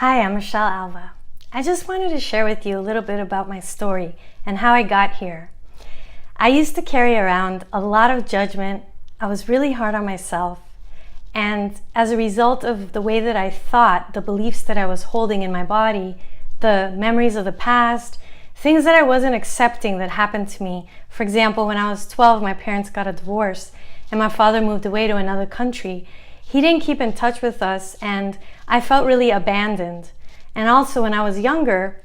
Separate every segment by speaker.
Speaker 1: Hi, I'm Michelle Alva. I just wanted to share with you a little bit about my story and how I got here. I used to carry around a lot of judgment. I was really hard on myself. And as a result of the way that I thought, the beliefs that I was holding in my body, the memories of the past, things that I wasn't accepting that happened to me. For example, when I was 12, my parents got a divorce and my father moved away to another country. He didn't keep in touch with us and I felt really abandoned. And also when I was younger,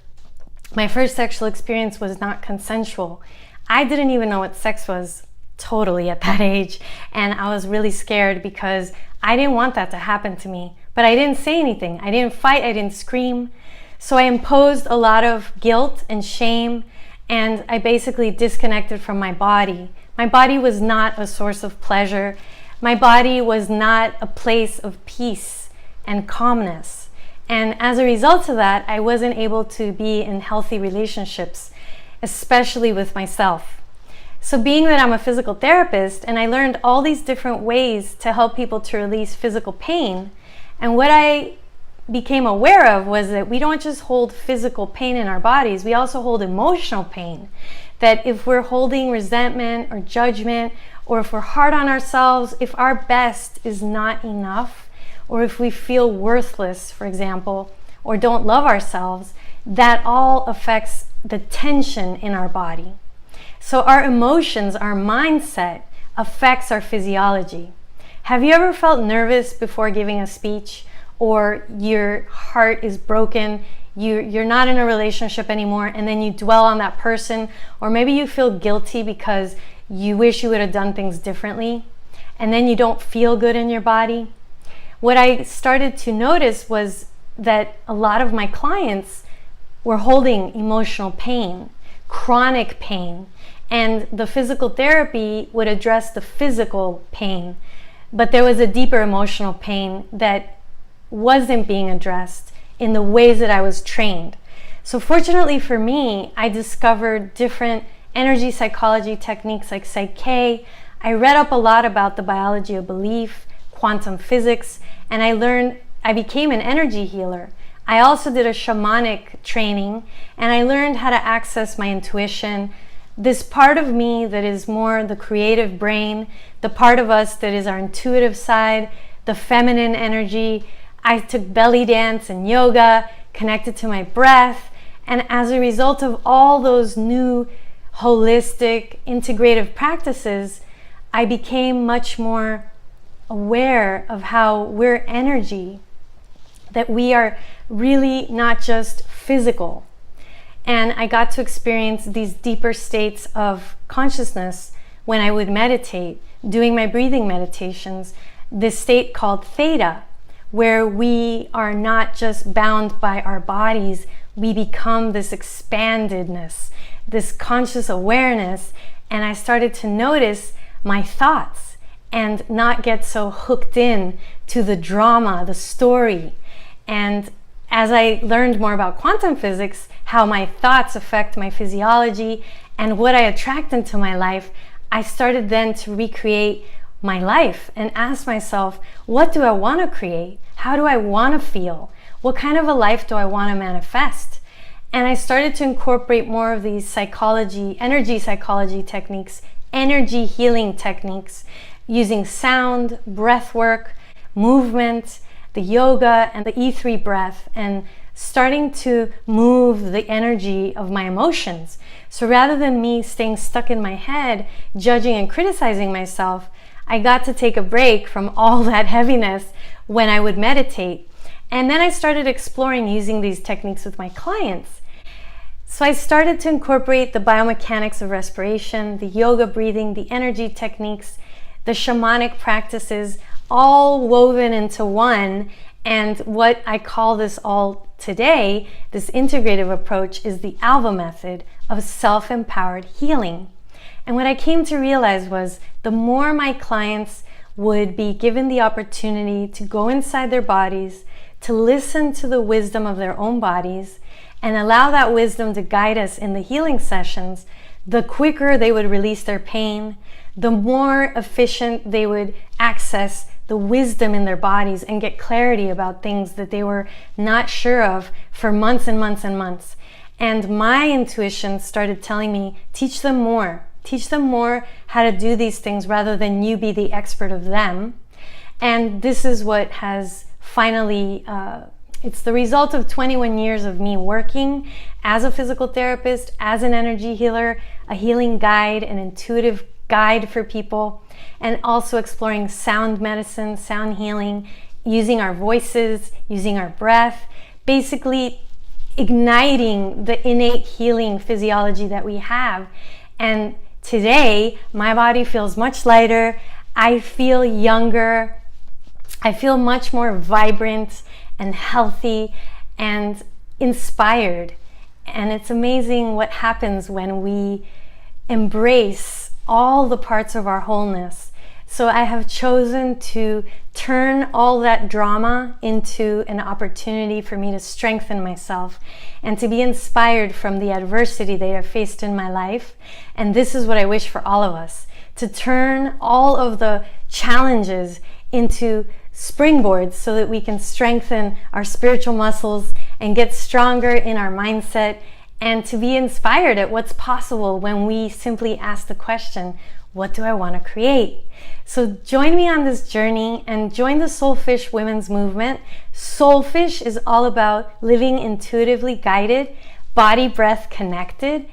Speaker 1: my first sexual experience was not consensual. I didn't even know what sex was totally at that age. And I was really scared because I didn't want that to happen to me. But I didn't say anything. I didn't fight. I didn't scream. So I imposed a lot of guilt and shame, and I basically disconnected from my body. My body was not a source of pleasure. My body was not a place of peace and calmness. And as a result of that, I wasn't able to be in healthy relationships, especially with myself. So being that I'm a physical therapist and I learned all these different ways to help people to release physical pain, and what I became aware of was that we don't just hold physical pain in our bodies, we also hold emotional pain. That if we're holding resentment or judgment, or if we're hard on ourselves, if our best is not enough, or if we feel worthless, for example, or don't love ourselves, that all affects the tension in our body. So our emotions, our mindset affects our physiology. Have you ever felt nervous before giving a speech, or your heart is broken, you're not in a relationship anymore, and then you dwell on that person, or maybe you feel guilty because you wish you would have done things differently, and then you don't feel good in your body? What I started to notice was that a lot of my clients were holding emotional pain, chronic pain, and the physical therapy would address the physical pain, but there was a deeper emotional pain that wasn't being addressed in the ways that I was trained. So fortunately for me, I discovered different energy psychology techniques like Psych-K. I read up a lot about the biology of belief, quantum physics, and I became an energy healer. I also did a shamanic training, and I learned how to access my intuition, this part of me that is more the creative brain, the part of us that is our intuitive side, the feminine energy. I took belly dance and yoga, connected to my breath, and as a result of all those new holistic, integrative practices, I became much more aware of how we're energy, that we are really not just physical. And I got to experience these deeper states of consciousness when I would meditate, doing my breathing meditations, this state called theta, where we are not just bound by our bodies, we become this expandedness, this conscious awareness, and I started to notice my thoughts and not get so hooked in to the drama, the story. And as I learned more about quantum physics, how my thoughts affect my physiology and what I attract into my life, I started then to recreate my life and ask myself, what do I want to create? How do I want to feel? What kind of a life do I want to manifest? And I started to incorporate more of these energy psychology techniques, energy healing techniques, using sound, breath work, movement, the yoga, and the E3 breath, and starting to move the energy of my emotions. So rather than me staying stuck in my head, judging and criticizing myself, I got to take a break from all that heaviness when I would meditate. And then I started exploring using these techniques with my clients. So I started to incorporate the biomechanics of respiration, the yoga breathing, the energy techniques, the shamanic practices, all woven into one. And what I call this all today, this integrative approach, is the Alva method of self-empowered healing. And what I came to realize was the more my clients would be given the opportunity to go inside their bodies, to listen to the wisdom of their own bodies, and allow that wisdom to guide us in the healing sessions, the quicker they would release their pain, the more efficient they would access the wisdom in their bodies and get clarity about things that they were not sure of for months and months and months. And my intuition started telling me, teach them more. Teach them more how to do these things rather than you be the expert of them. And this is what has finally, it's the result of 21 years of me working as a physical therapist, as an energy healer, a healing guide, an intuitive guide for people, and also exploring sound medicine, sound healing, using our voices, using our breath, basically igniting the innate healing physiology that we have. And today, my body feels much lighter. I feel younger. I feel much more vibrant and healthy and inspired. And it's amazing what happens when we embrace all the parts of our wholeness. So I have chosen to turn all that drama into an opportunity for me to strengthen myself and to be inspired from the adversity that I've faced in my life. And this is what I wish for all of us, to turn all of the challenges into springboards so that we can strengthen our spiritual muscles and get stronger in our mindset, and to be inspired at what's possible when we simply ask the question, what do I want to create? So join me on this journey and join the Soulfish Women's Movement. Soulfish is all about living intuitively guided, body breath connected,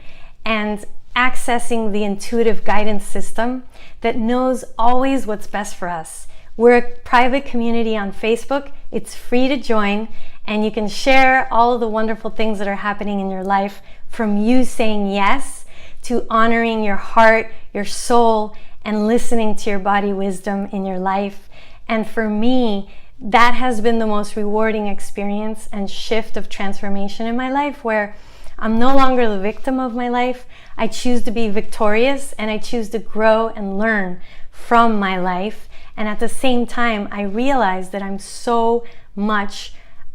Speaker 1: and accessing the intuitive guidance system that knows always what's best for us. We're a private community on Facebook. It's free to join, and you can share all of the wonderful things that are happening in your life, from you saying yes to honoring your heart, your soul, and listening to your body wisdom in your life. And for me, that has been the most rewarding experience and shift of transformation in my life, where I'm no longer the victim of my life. I choose to be victorious, and I choose to grow and learn from my life. And at the same time, I realize that I'm so much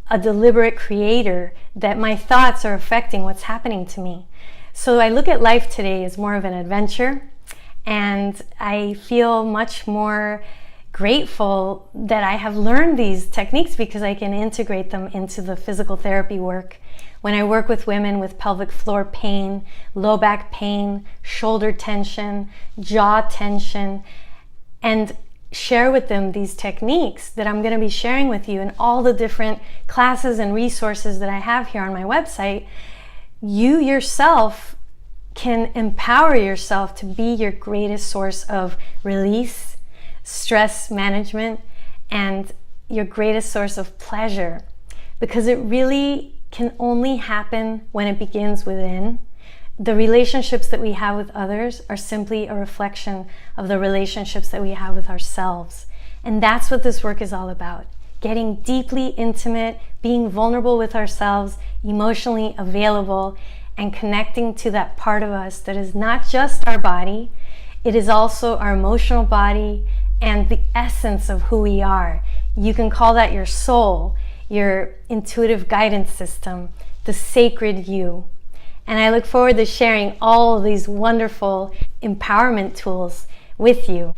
Speaker 1: a deliberate creator that my thoughts are affecting what's happening to me. So I look at life today as more of an adventure, and I feel much more grateful that I have learned these techniques because I can integrate them into the physical therapy work. When I work with women with pelvic floor pain, low back pain, shoulder tension, jaw tension, and share with them these techniques that I'm going to be sharing with you in all the different classes and resources that I have here on my website, you yourself can empower yourself to be your greatest source of release, stress management, and your greatest source of pleasure, because it really can only happen when it begins within. The relationships that we have with others are simply a reflection of the relationships that we have with ourselves. And that's what this work is all about. Getting deeply intimate, being vulnerable with ourselves, emotionally available, and connecting to that part of us that is not just our body, it is also our emotional body and the essence of who we are. You can call that your soul, your intuitive guidance system, the sacred you. And I look forward to sharing all of these wonderful empowerment tools with you.